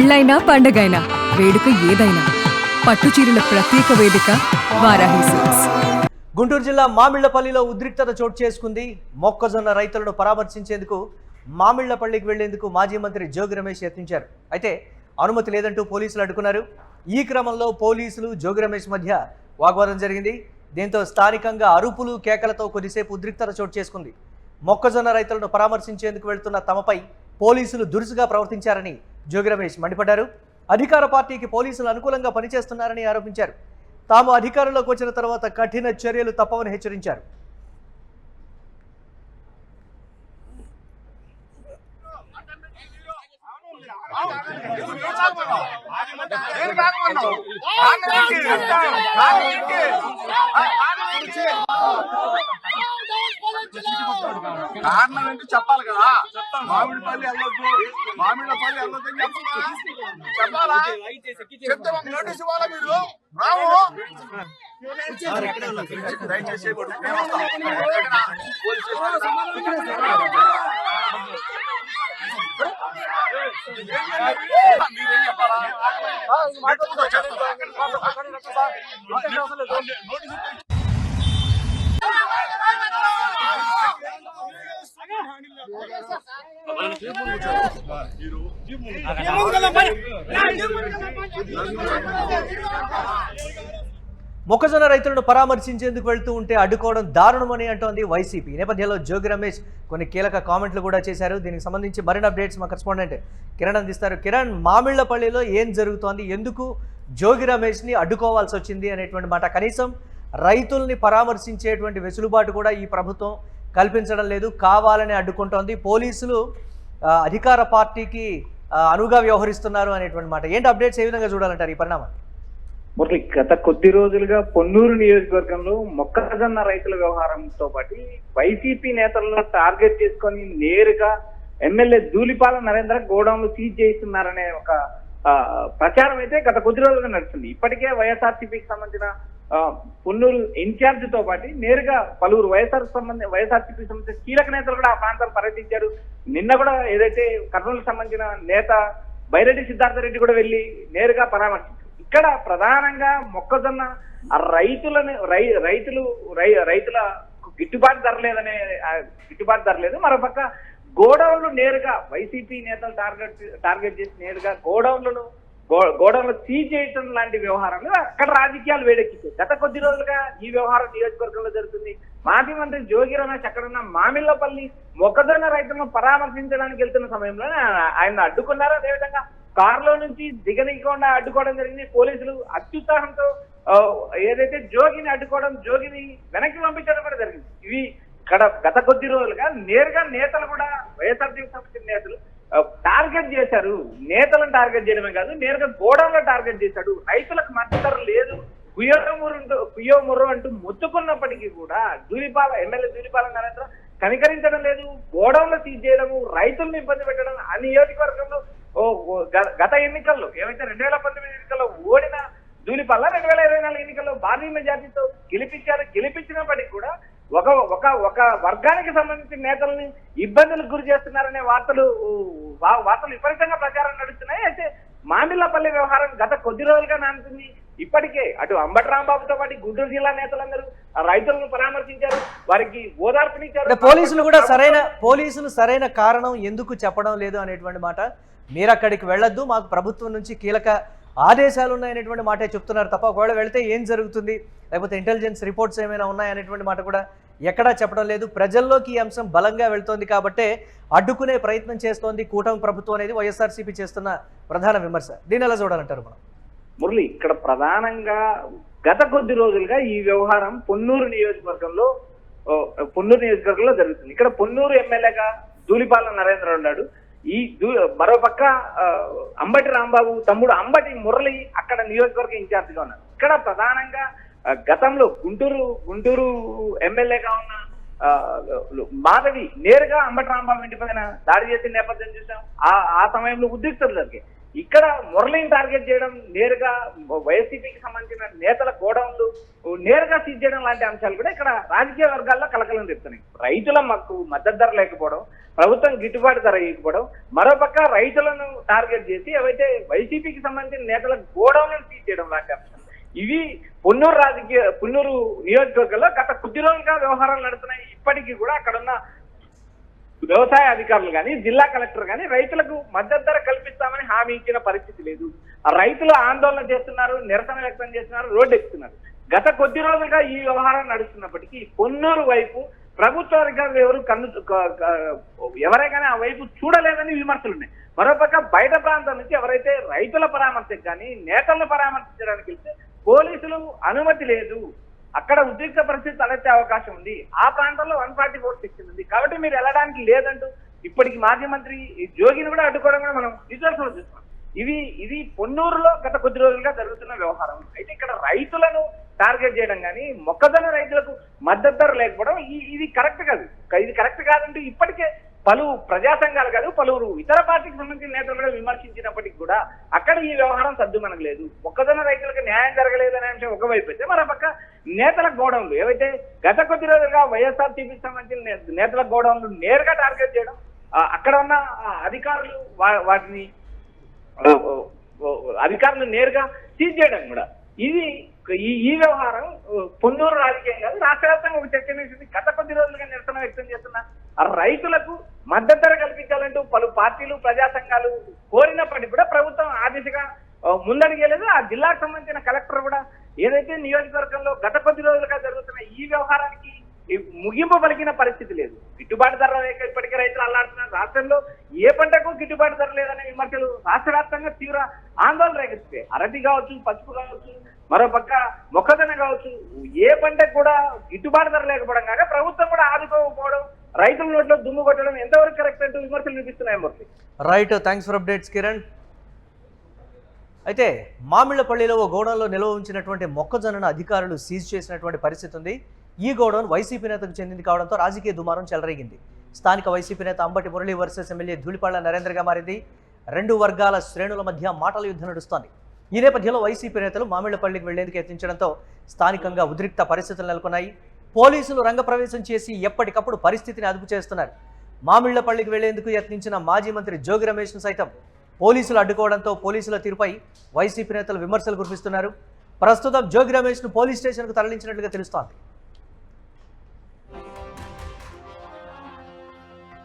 పెళ్ళైనా పండగైనా వేడుక ఏదైనా పట్టు చీరల ప్రత్యేక వేదిక వారాహి సిల్క్స్. గుంటూరు జిల్లా మామిళ్లపల్లిలో ఉద్రిక్తత చోటు చేసుకుంది. మొక్కజొన్న రైతులను పరామర్శించేందుకు మామిళ్లపల్లికి వెళ్లేందుకు మాజీ మంత్రి జోగి రమేష్ యత్నించారు. అయితే అనుమతి లేదంటూ పోలీసులు అడ్డుకున్నారు. ఈ క్రమంలో పోలీసులు జోగి రమేష్ మధ్య వాగ్వాదం జరిగింది. దీంతో స్థానికంగా అరుపులు కేకలతో కొద్దిసేపు ఉద్రిక్తత చోటు చేసుకుంది. మొక్కజొన్న రైతులను పరామర్శించేందుకు వెళ్తున్న తమపై పోలీసులు దురుసుగా ప్రవర్తించారని జోగి రమేష్ మండిపడ్డారు. అధికార పార్టీకి పోలీసులు అనుకూలంగా పనిచేస్తున్నారని ఆరోపించారు. తాము అధికారంలోకి వచ్చిన తర్వాత కఠిన చర్యలు తప్పవని హెచ్చరించారు. కారణం ఏంటి చెప్పాలి కదా. మామిడిపల్లి వెళ్ళొద్దు, మామిడిపల్లి వెళ్ళొద్దు అని చెప్పాలా? చెప్తే మాకు నోటీస్ ఇవ్వాలా? మీరు రావు దయచేసి మీరేం చెప్పాలా? మొక్కజొన్న రైతులను పరామర్శించేందుకు వెళ్తూ ఉంటే అడ్డుకోవడం దారుణమని అంటోంది వైసీపీ. నేపథ్యంలో జోగి రమేష్ కొన్ని కీలక కామెంట్లు కూడా చేశారు. దీనికి సంబంధించి మరిన్ని అప్డేట్స్ మా కరెస్పాండెంట్ కిరణ్ అందిస్తారు. కిరణ్, మామిళ్లపల్లిలో ఏం జరుగుతోంది, ఎందుకు జోగి రమేష్ని అడ్డుకోవాల్సి వచ్చింది అనేటువంటి మాట, కనీసం రైతుల్ని పరామర్శించేటువంటి వెసులుబాటు కూడా ఈ ప్రభుత్వం కల్పించడం లేదు, కావాలని అడ్డుకుంటోంది, పోలీసులు అధికార పార్టీకి అనువుగా వ్యవహరిస్తున్నారు అనేటువంటి మాట. ఏంటి అప్డేట్స్, ఏ విధంగా చూడాలంటారు ఈ పరిణామం? మురళి, గత కొద్ది రోజులుగా పొన్నూరు నియోజకవర్గంలో మొక్కజొన్న రైతుల వ్యవహారంతో పాటు వైసీపీ నేతలను టార్గెట్ చేసుకొని నేరుగా ఎమ్మెల్యే ధూళిపాల నరేంద్ర గోడౌన్లు సీజ్ చేయిస్తున్నారనే ఒక ప్రచారం అయితే గత కొద్ది రోజులుగా నడుస్తుంది. ఇప్పటికే వైఎస్ఆర్సీపీకి సంబంధించిన పొన్నూరు ఇన్ఛార్జ్ తో పాటు నేరుగా పలువురు వైఎస్ఆర్సీపీకి సంబంధించిన కీలక నేతలు కూడా ఆ ప్రాంతాలు పర్యటించారు. నిన్న కూడా ఏదైతే కర్నూలుకు సంబంధించిన నేత బైరెడ్డి సిద్ధార్థరెడ్డి కూడా వెళ్లి నేరుగా పరామర్శించారు. ఇక్కడ ప్రధానంగా మొక్కజొన్న రైతుల గిట్టుబాటు ధర లేదు. మరోపక్క గోడౌన్లు నేరుగా వైసీపీ నేతలు టార్గెట్ చేసి నేరుగా గోడౌన్లు సీజ్ చేయటం లాంటి వ్యవహారాలు అక్కడ రాజకీయాలు వేడెక్కించాయి. గత కొద్ది రోజులుగా ఈ వ్యవహారం నియోజకవర్గంలో జరుగుతుంది. మాజీ మంత్రి జోగి రమేష్ అక్కడున్న మామిళ్లపల్లి మొక్కజొన్న రైతులను పరామర్శించడానికి వెళ్తున్న సమయంలో ఆయన అడ్డుకున్నారు. అదేవిధంగా కారులో నుంచి దిగనీయకుండా అడ్డుకోవడం జరిగింది. పోలీసులు అత్యుత్సాహంతో ఏదైతే జోగిని అడ్డుకోవడం, జోగిని వెనక్కి పంపించడం కూడా జరిగింది. ఇవి ఇక్కడ గత కొద్ది రోజులుగా నేరుగా నేతలు కూడా వైఎస్ఆర్సీపీకి సంబంధించిన నేతలు టార్గెట్ చేశారు. నేతలను టార్గెట్ చేయడమే కాదు, నేరుగా గోడౌన్లో టార్గెట్ చేశాడు. రైతులకు మద్దతు ధర లేదు, కుయ్యో ముర్రు అంటూ మొత్తుకున్నప్పటికీ కూడా ఎమ్మెల్యే ధూళిపాల నరేంద్ర కనికరించడం లేదు. గోడౌన్లో సీజ్ చేయడము, రైతులను ఇబ్బంది పెట్టడం. ఆ నియోజకవర్గంలో గత ఎన్నికల్లో ఏవైతే 2019 ఎన్నికల్లో ఓడిన ధూళిపాల 2024 ఎన్నికల్లో భారీ మెజార్టీతో గెలిపించినప్పటికీ కూడా ఒక వర్గానికి సంబంధించిన నేతల్ని ఇబ్బందులకు గురి చేస్తున్నారనే వార్తలు విపరీతంగా ప్రచారం నడుస్తున్నాయి. అయితే మామిళ్లపల్లి వ్యవహారం గత కొద్ది రోజులుగా నానుతుంది. ఇప్పటికే అటు అంబటి రాంబాబుతో పాటు గుంటూరు జిల్లా నేతలందరూ రైతులను పరామర్శించారు, వారికి ఓదార్పునిచ్చారు. పోలీసులు సరైన కారణం ఎందుకు చెప్పడం లేదు అనేటువంటి మాట, మీరు అక్కడికి వెళ్ళొద్దు, మాకు ప్రభుత్వం నుంచి కీలక ఆదేశాలు ఉన్నాయనేటువంటి మాటే చెప్తున్నారు తప్ప ఒకవేళ వెళితే ఏం జరుగుతుంది, లేకపోతే ఇంటెలిజెన్స్ రిపోర్ట్స్ ఏమైనా ఉన్నాయనేటువంటి మాట కూడా ఎక్కడా చెప్పడం లేదు. ప్రజల్లోకి ఈ అంశం బలంగా వెళ్తోంది కాబట్టే అడ్డుకునే ప్రయత్నం చేస్తోంది కూటమి ప్రభుత్వం అనేది వైఎస్ఆర్సీపీ చేస్తున్న ప్రధాన విమర్శ. దీన్ని ఎలా చూడాలంటారు మనం? మురళి, ఇక్కడ ప్రధానంగా గత కొద్ది రోజులుగా ఈ వ్యవహారం పొన్నూరు నియోజకవర్గంలో జరుగుతుంది. ఇక్కడ పొన్నూరు ఎమ్మెల్యేగా ధూళిపాల నరేంద్ర ఉన్నాడు. మరోపక్క అంబటి రాంబాబు తమ్ముడు అంబటి మురళి అక్కడ నియోజకవర్గ ఇన్ఛార్జిగా ఉన్నారు. ఇక్కడ ప్రధానంగా గతంలో గుంటూరు ఎమ్మెల్యేగా ఉన్న మాధవి నేరుగా అంబటి రాంబాబు ఇంటి పైన దాడి చేసిన నేపథ్యం చూసాం. ఆ సమయంలో ఉద్రిక్తతలు జరిగాయి. ఇక్కడ మురళిని టార్గెట్ చేయడం, నేరుగా వైసీపీకి సంబంధించిన నేతల గోడౌన్లు నేరుగా సీజ్ చేయడం లాంటి అంశాలు కూడా ఇక్కడ రాజకీయ వర్గాల్లో కలకలం తెస్తున్నాయి. రైతుల మద్దతు ధర లేకపోవడం, ప్రభుత్వం గిట్టుబాటు ధర ఇవ్వకపోవడం, మరోపక్క రైతులను టార్గెట్ చేసి ఏవైతే వైసీపీకి సంబంధించిన నేతల గోడౌన్లను సీజ్ చేయడం లాంటి అంశాలు ఇవి పున్నూరు నియోజకవర్గంలో గత కొద్ది రోజులుగా వ్యవహారాలు నడుస్తున్నాయి. ఇప్పటికీ కూడా అక్కడున్న వ్యవసాయ అధికారులు కానీ, జిల్లా కలెక్టర్ కానీ రైతులకు మద్దతు ధర కల్పిస్తామని హామీ ఇచ్చిన పరిస్థితి లేదు. ఆ రైతులు ఆందోళన చేస్తున్నారు, నిరసన వ్యక్తం చేస్తున్నారు, రోడ్డు ఎక్కుతున్నారు. గత కొద్ది రోజులుగా ఈ వ్యవహారం నడుస్తున్నప్పటికీ పొన్నూరు వైపు ప్రభుత్వ అధికారులు ఎవరైనా ఆ వైపు చూడలేదని విమర్శలు ఉన్నాయి. మరోపక్క బయట ప్రాంతం నుంచి ఎవరైతే రైతుల పరామర్శకు కానీ నేతలను పరామర్శించడానికి వెళ్తే పోలీసులు అనుమతి లేదు, అక్కడ ఉద్రిక్త పరిస్థితి తలెత్తే అవకాశం ఉంది, ఆ ప్రాంతంలో 144 సెక్షన్ ఉంది కాబట్టి మీరు వెళ్ళడానికి లేదంటూ ఇప్పటికి మాజీ మంత్రి జోగిని కూడా అడ్డుకోవడం కూడా మనం విజువల్స్ లో చూస్తున్నాం. ఇది పొన్నూరులో గత కొద్ది రోజులుగా జరుగుతున్న వ్యవహారం. అయితే ఇక్కడ రైతులను టార్గెట్ చేయడం కానీ, మొక్కజొన్న రైతులకు మద్దతు ధర లేకపోవడం ఇది కరెక్ట్ కాదు. ఇది కరెక్ట్ కాదంటూ ఇప్పటికే పలు ప్రజా సంఘాలు కాదు, పలువురు ఇతర పార్టీకి సంబంధించిన నేతలు కూడా విమర్శించినప్పటికీ కూడా అక్కడ ఈ వ్యవహారం సద్దుమనగలేదు. మొక్కజొన్న రైతులకు న్యాయం జరగలేదనే అంశం ఒకవైపు అయితే, మరోపక్క నేతల గోడౌన్లు ఏవైతే గత కొద్ది రోజులుగా వైఎస్ఆర్సీపీకి సంబంధించిన నేతల గోడౌన్లు నేరుగా టార్గెట్ చేయడం, అక్కడ ఉన్న అధికారులు వాటిని అధికారులు నేరుగా సీజ్ చేయడం కూడా ఈ వ్యవహారం పొన్నూరు రాజకీయం కాదు, రాష్ట్ర వ్యాప్తంగా ఒక చర్చ వేసింది. గత కొద్ది రోజులుగా నిరసన వ్యక్తం చేస్తున్న రైతులకు మద్దతు ధర కల్పించాలంటూ పలు పార్టీలు, ప్రజా సంఘాలు కోరినప్పటికీ కూడా ప్రభుత్వం ఆ దిశగా ముందడిగేలేదు. ఆ జిల్లాకు సంబంధించిన కలెక్టర్ కూడా ఏదైతే నియోజకవర్గంలో గత కొద్ది రోజులుగా జరుగుతున్న ఈ వ్యవహారానికి ముగింపు పలికిన పరిస్థితి లేదు. గిట్టుబాటు ధర లేక ఇప్పటికే రైతులు అల్లాడుతున్నారు. రాష్ట్రంలో ఏ పంటకు గిట్టుబాటు ధర లేదనే విమర్శలు రాష్ట్ర వ్యాప్తంగా తీవ్ర ఆందోళన రేగిస్తాయి. అరటి కావచ్చు, పసుపు కావచ్చు, మరోపక్క మొక్కజొన్న కావచ్చు, ఏ పంటకు కూడా గిట్టుబాటు ధర లేకపోవడం కాక ప్రభుత్వం కూడా ఆదుకోకపోవడం, రైతుల నోట్లో దుమ్ము కొట్టడం ఎంతవరకు కరెక్ట్ అంటూ విమర్శలు వినిపిస్తున్నాయి. Murthy right, thanks for updates Kiran. అయితే మామిళ్లపల్లిలో ఓ గోడౌన్లో నిల్వ ఉంచినటువంటి మొక్కజొన్నను అధికారులు సీజ్ చేసినటువంటి పరిస్థితి ఉంది. ఈ గోడౌన్ వైసీపీ నేతకు చెందింది కావడంతో రాజకీయ దుమారం చెలరేగింది. స్థానిక వైసీపీ నేత అంబటి మురళి వర్సెస్ ఎమ్మెల్యే ధూళిపాళ్ల నరేంద్రగా మారింది. రెండు వర్గాల శ్రేణుల మధ్య మాటల యుద్ధం నడుస్తోంది. ఈ నేపథ్యంలో వైసీపీ నేతలు మామిళ్లపల్లికి వెళ్లేందుకు యత్నించడంతో స్థానికంగా ఉద్రిక్త పరిస్థితులు నెలకొన్నాయి. పోలీసులు రంగప్రవేశం చేసి ఎప్పటికప్పుడు పరిస్థితిని అదుపు చేస్తున్నారు. మామిళ్లపల్లికి వెళ్లేందుకు యత్నించిన మాజీ మంత్రి జోగి రమేష్ను సైతం పోలీసులు అడ్డుకోవడంతో పోలీసుల తీరుపై వైసీపీ నేతలు విమర్శలు కురిపిస్తున్నారు. ప్రస్తుతం జోగి రమేష్ను పోలీస్ స్టేషన్కు తరలించినట్లుగా తెలుస్తోంది.